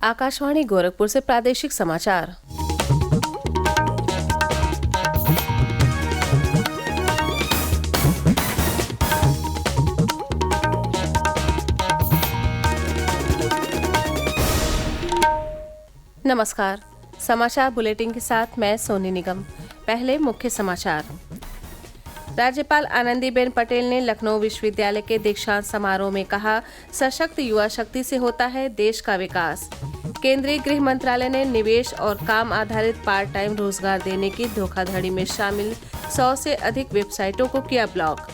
आकाशवाणी गोरखपुर से प्रादेशिक समाचार। नमस्कार। समाचार बुलेटिन के साथ मैं सोनी निगम। पहले मुख्य समाचार। राज्यपाल आनंदीबेन पटेल ने लखनऊ विश्वविद्यालय के दीक्षांत समारोह में कहा, सशक्त युवा शक्ति से होता है देश का विकास। केंद्रीय गृह मंत्रालय ने निवेश और काम आधारित पार्ट टाइम रोजगार देने की धोखाधड़ी में शामिल 100 से अधिक वेबसाइटों को किया ब्लॉक।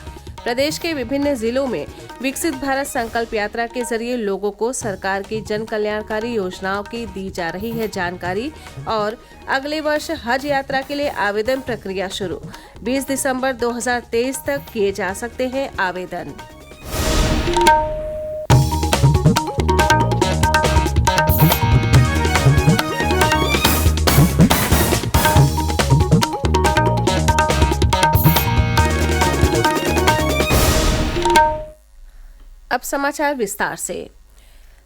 प्रदेश के विभिन्न जिलों में विकसित भारत संकल्प यात्रा के जरिए लोगों को सरकार की जन कल्याणकारी योजनाओं की दी जा रही है जानकारी। और अगले वर्ष हज यात्रा के लिए आवेदन प्रक्रिया शुरू। 20 दिसंबर 2023 तक किए जा सकते हैं आवेदन। अब समाचार विस्तार से।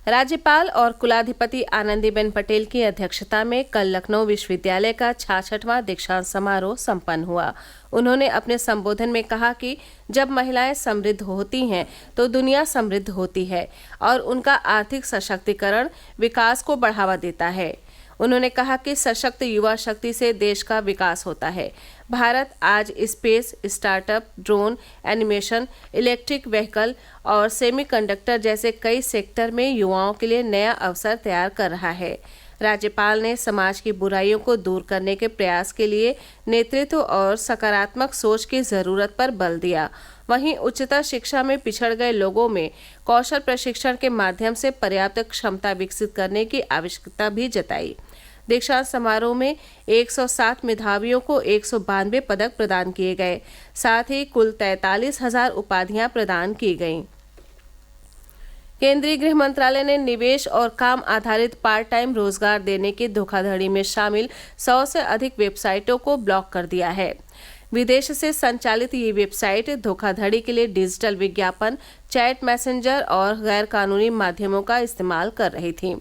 राज्यपाल और कुलाधिपति आनंदीबेन पटेल की अध्यक्षता में कल लखनऊ विश्वविद्यालय का 66वां दीक्षांत समारोह संपन्न हुआ। उन्होंने अपने संबोधन में कहा कि जब महिलाएं समृद्ध होती हैं तो दुनिया समृद्ध होती है और उनका आर्थिक सशक्तिकरण विकास को बढ़ावा देता है। उन्होंने कहा कि सशक्त युवा शक्ति से देश का विकास होता है। भारत आज space, startup, drone, animation, electric vehicle और सेमीकंडक्टर जैसे कई सेक्टर में युवाओं के लिए नया अवसर तैयार कर रहा है। राज्यपाल ने समाज की बुराइयों को दूर करने के प्रयास के लिए नेतृत्व और सकारात्मक सोच की जरूरत पर बल दिया। वहीं उच्चतर शिक्षा में पिछड़ गए लोगों में कौशल प्रशिक्षण के माध्यम से पर्याप्त क्षमता विकसित करने की आवश्यकता भी जताई। दीक्षांत समारोह में 107 मेधावियों को 192 पदक प्रदान किए गए। साथ ही कुल 43,000 उपाधियां प्रदान की गईं। केंद्रीय गृह मंत्रालय ने निवेश और काम आधारित पार्ट टाइम रोजगार देने की धोखाधड़ी में शामिल 100 से अधिक वेबसाइटों को ब्लॉक कर दिया है। विदेश से संचालित ये वेबसाइट धोखाधड़ी के लिए डिजिटल विज्ञापन, चैट मैसेंजर और गैर कानूनी माध्यमों का इस्तेमाल कर रही थी।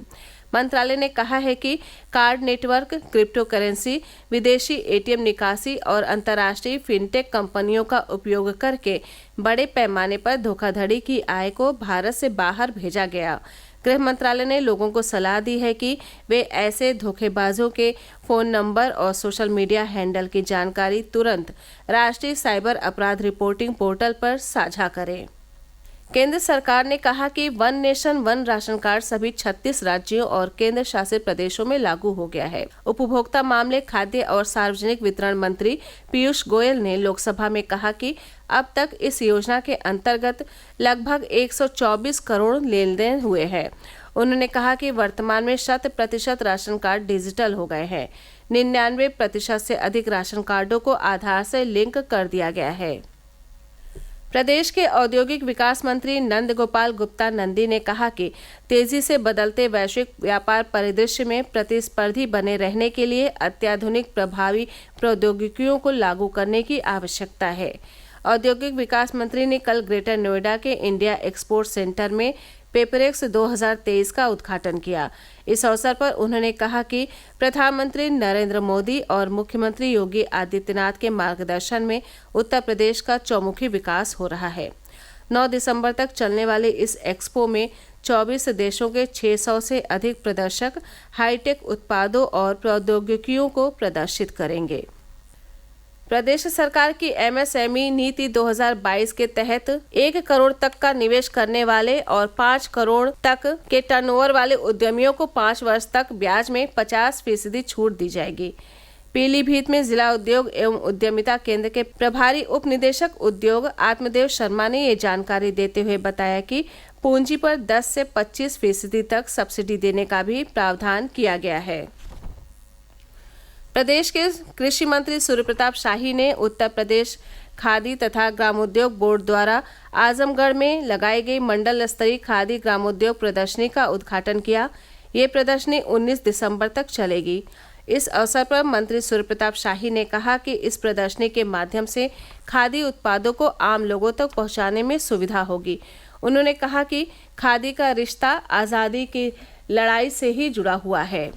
मंत्रालय ने कहा है कि कार्ड नेटवर्क, क्रिप्टो करेंसी, विदेशी एटीएम निकासी और अंतर्राष्ट्रीय फिनटेक कंपनियों का उपयोग करके बड़े पैमाने पर धोखाधड़ी की आय को भारत से बाहर भेजा गया। गृह मंत्रालय ने लोगों को सलाह दी है कि वे ऐसे धोखेबाजों के फोन नंबर और सोशल मीडिया हैंडल की जानकारी तुरंत राष्ट्रीय साइबर अपराध रिपोर्टिंग पोर्टल पर साझा करें। केंद्र सरकार ने कहा कि one nation one ration card सभी 36 राज्यों और केंद्र शासित प्रदेशों में लागू हो गया है। उपभोक्ता मामले, खाद्य और सार्वजनिक वितरण मंत्री पीयूष गोयल ने लोकसभा में कहा कि अब तक इस योजना के अंतर्गत लगभग 124 करोड़ लेन देन हुए हैं। उन्होंने कहा कि वर्तमान में 100% राशन कार्ड डिजिटल हो गए हैं। 99% से अधिक राशन कार्डों को आधार से लिंक कर दिया गया है। प्रदेश के औद्योगिक विकास मंत्री नंद गोपाल गुप्ता नंदी ने कहा कि तेजी से बदलते वैश्विक व्यापार परिदृश्य में प्रतिस्पर्धी बने रहने के लिए अत्याधुनिक प्रभावी प्रौद्योगिकियों को लागू करने की आवश्यकता है। औद्योगिक विकास मंत्री ने कल ग्रेटर नोएडा के इंडिया एक्सपोर्ट सेंटर में पेपरेक्स 2023 का उद्घाटन किया। इस अवसर पर उन्होंने कहा कि प्रधानमंत्री नरेंद्र मोदी और मुख्यमंत्री योगी आदित्यनाथ के मार्गदर्शन में उत्तर प्रदेश का चौमुखी विकास हो रहा है। 9 दिसंबर तक चलने वाले इस एक्सपो में 24 देशों के 600 से अधिक प्रदर्शक हाईटेक उत्पादों और प्रौद्योगिकियों को प्रदर्शित करेंगे। प्रदेश सरकार की एमएसएमई नीति 2022 के तहत 1 करोड़ तक का निवेश करने वाले और 5 करोड़ तक के टर्नओवर वाले उद्यमियों को 5 वर्ष तक ब्याज में 50% छूट दी जाएगी। पीलीभीत में जिला उद्योग एवं उद्यमिता केंद्र के प्रभारी उप निदेशक उद्योग आत्मदेव शर्मा ने ये जानकारी देते हुए बताया कि पूंजी पर 10 से 25% तक सब्सिडी देने का भी प्रावधान किया गया है। प्रदेश के कृषि मंत्री सूर्य प्रताप शाही ने उत्तर प्रदेश खादी तथा ग्रामोद्योग बोर्ड द्वारा आजमगढ़ में लगाई गई मंडल स्तरीय खादी ग्रामोद्योग प्रदर्शनी का उद्घाटन किया। ये प्रदर्शनी 19 दिसंबर तक चलेगी। इस अवसर पर मंत्री सूर्य प्रताप शाही ने कहा कि इस प्रदर्शनी के माध्यम से खादी उत्पादों को आम लोगों तक पहुंचाने में सुविधा होगी। उन्होंने कहा कि खादी का रिश्ता आज़ादी के लड़ाई से ही जुड़ा हुआ है।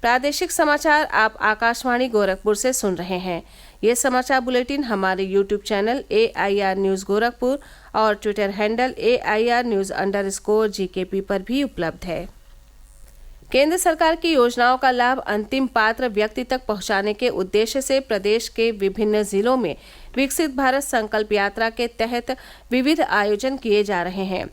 प्रादेशिक समाचार आप आकाशवाणी गोरखपुर से सुन रहे हैं। ये समाचार बुलेटिन हमारे YouTube channel AIR news Gorakhpur और ट्विटर हैंडल AIR News_GKP पर भी उपलब्ध है। केंद्र सरकार की योजनाओं का लाभ अंतिम पात्र व्यक्ति तक पहुंचाने के उद्देश्य से प्रदेश के विभिन्न जिलों में विकसित भारत संकल्प यात्रा के तहत विविध आयोजन किए जा रहे हैं।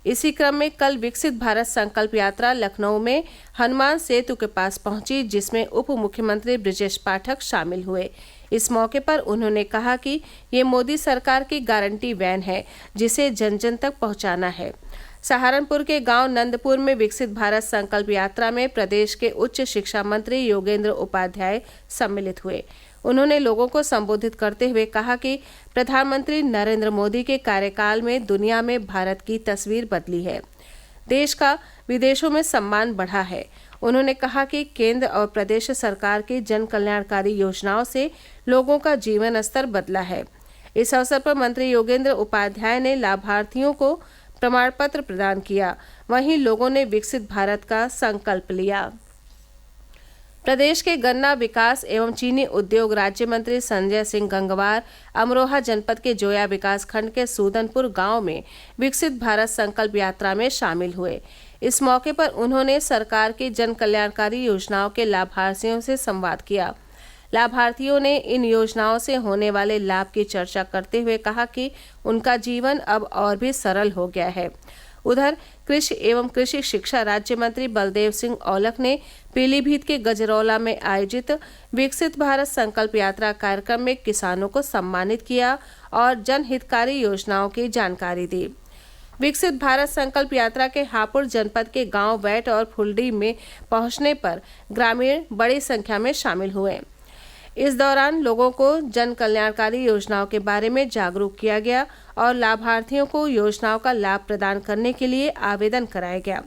इसी क्रम में कल विकसित भारत संकल्प यात्रा लखनऊ में हनुमान सेतु के पास पहुंची, जिसमें उप मुख्यमंत्री ब्रजेश पाठक शामिल हुए। इस मौके पर उन्होंने कहा कि ये मोदी सरकार की गारंटी वैन है, जिसे जन जन तक पहुंचाना है। सहारनपुर के गांव नंदपुर में विकसित भारत संकल्प यात्रा में प्रदेश के उच्च शिक्षा मंत्री योगेंद्र उपाध्याय सम्मिलित हुए। उन्होंने लोगों को संबोधित करते हुए कहा कि प्रधानमंत्री नरेंद्र मोदी के कार्यकाल में दुनिया में भारत की तस्वीर बदली है, देश का विदेशों में सम्मान बढ़ा है। उन्होंने कहा कि केंद्र और प्रदेश सरकार की जन कल्याणकारी योजनाओं से लोगों का जीवन स्तर बदला है। इस अवसर पर मंत्री योगेंद्र उपाध्याय ने लाभार्थियों को प्रमाण पत्र प्रदान किया। वहीं लोगों ने विकसित भारत का संकल्प लिया। प्रदेश के गन्ना विकास एवं चीनी उद्योग राज्य मंत्री संजय सिंह गंगवार अमरोहा जनपद के जोया विकास खंड के सूदनपुर गांव में विकसित भारत संकल्प यात्रा में शामिल हुए। इस मौके पर उन्होंने सरकार की जन कल्याणकारी योजनाओं के लाभार्थियों से संवाद किया। लाभार्थियों ने इन योजनाओं से होने वाले लाभ की चर्चा करते हुए कहा कि उनका जीवन अब और भी सरल हो गया है। उधर कृषि एवं कृषि शिक्षा राज्य मंत्री बलदेव सिंह औलख ने पीलीभीत के गजरौला में आयोजित विकसित भारत संकल्प यात्रा कार्यक्रम में किसानों को सम्मानित किया और जनहितकारी योजनाओं की जानकारी दी। विकसित भारत संकल्प यात्रा के हापुड़ जनपद के गांव वैट और फुलडी में पहुंचने पर ग्रामीण बड़ी संख्या में शामिल हुए। इस दौरान लोगों को जन कल्याणकारी योजनाओं के बारे में जागरूक किया गया और लाभार्थियों को योजनाओं का लाभ प्रदान करने के लिए आवेदन कराया गया।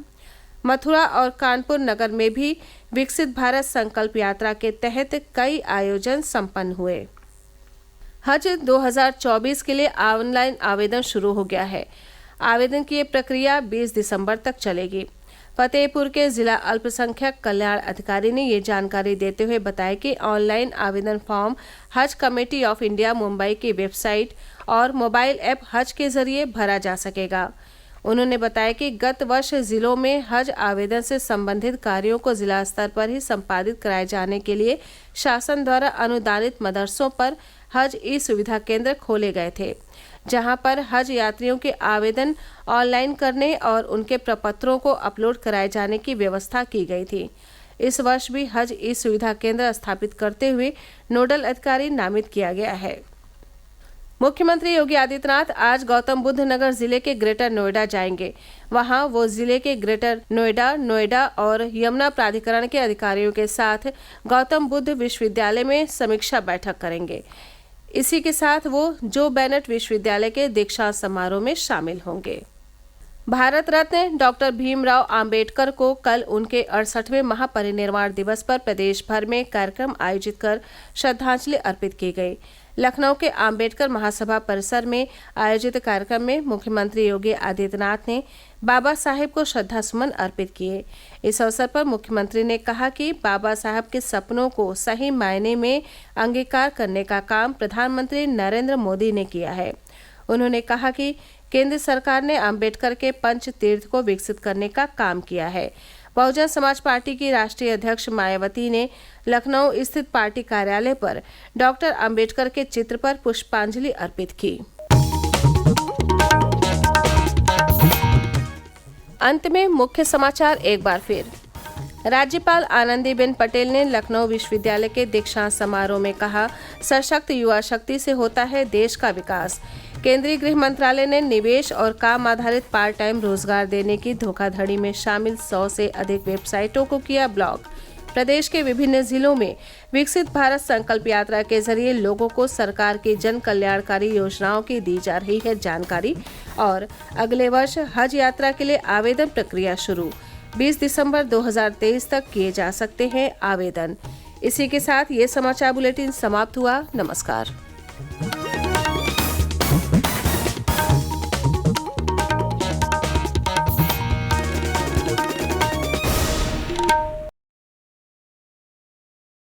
मथुरा और कानपुर नगर में भी विकसित भारत संकल्प यात्रा के तहत कई आयोजन संपन्न हुए। हज 2024 के लिए ऑनलाइन आवेदन शुरू हो गया है। आवेदन की प्रक्रिया 20 दिसंबर तक चलेगी। फतेहपुर के जिला अल्पसंख्यक कल्याण अधिकारी ने ये जानकारी देते हुए बताया कि ऑनलाइन आवेदन फॉर्म हज कमेटी ऑफ इंडिया मुंबई की वेबसाइट और मोबाइल ऐप हज के जरिए भरा जा सकेगा। उन्होंने बताया कि गत वर्ष जिलों में हज आवेदन से संबंधित कार्यों को जिला स्तर पर ही संपादित कराए जाने के लिए शासन द्वारा अनुदानित मदरसों पर हज ई सुविधा केंद्र खोले गए थे, जहां पर हज यात्रियों के आवेदन ऑनलाइन करने और उनके प्रपत्रों को अपलोड कराए जाने की व्यवस्था की गई थी। इस वर्ष भी हज ई सुविधा केंद्र स्थापित करते हुए नोडल अधिकारी नामित किया गया है। मुख्यमंत्री योगी आदित्यनाथ आज गौतम बुद्ध नगर जिले के ग्रेटर नोएडा जाएंगे। वहां वो जिले के ग्रेटर नोएडा और यमुना प्राधिकरण के अधिकारियों के साथ गौतम बुद्ध विश्वविद्यालय में समीक्षा बैठक करेंगे। इसी के साथ वो जो बैनट विश्वविद्यालय के दीक्षांत समारोह में शामिल होंगे। भारत रत्न डॉक्टर भीमराव आम्बेडकर को कल उनके 68वें महापरिनिर्वाण दिवस पर प्रदेश भर में कार्यक्रम आयोजित कर श्रद्धांजलि अर्पित की गई। लखनऊ के आम्बेडकर महासभा परिसर में आयोजित कार्यक्रम में मुख्यमंत्री योगी आदित्यनाथ ने बाबा साहेब को श्रद्धासुमन अर्पित किए। इस अवसर पर मुख्यमंत्री ने कहा कि बाबा साहब के सपनों को सही मायने में अंगीकार करने का काम प्रधानमंत्री नरेंद्र मोदी ने किया है। उन्होंने कहा कि केंद्र सरकार ने अंबेडकर के पंच तीर्थ को विकसित करने का काम किया है। बहुजन समाज पार्टी की राष्ट्रीय अध्यक्ष मायावती ने लखनऊ स्थित पार्टी कार्यालय पर डॉक्टर अंबेडकर के चित्र पर पुष्पांजलि अर्पित की। अंत में मुख्य समाचार एक बार फिर। राज्यपाल आनंदीबेन पटेल ने लखनऊ विश्वविद्यालय के दीक्षांत समारोह में कहा, सशक्त युवा शक्ति से होता है देश का विकास। केंद्रीय गृह मंत्रालय ने निवेश और काम आधारित पार्ट टाइम रोजगार देने की धोखाधड़ी में शामिल 100 से अधिक वेबसाइटों को किया ब्लॉक। प्रदेश के विभिन्न जिलों में विकसित भारत संकल्प यात्रा के जरिए लोगों को सरकार की जन कल्याणकारी योजनाओं की दी जा रही है जानकारी। और अगले वर्ष हज यात्रा के लिए आवेदन प्रक्रिया शुरू, 20 दिसंबर 2023 तक किए जा सकते हैं आवेदन। इसी के साथ ये समाचार बुलेटिन समाप्त हुआ। नमस्कार।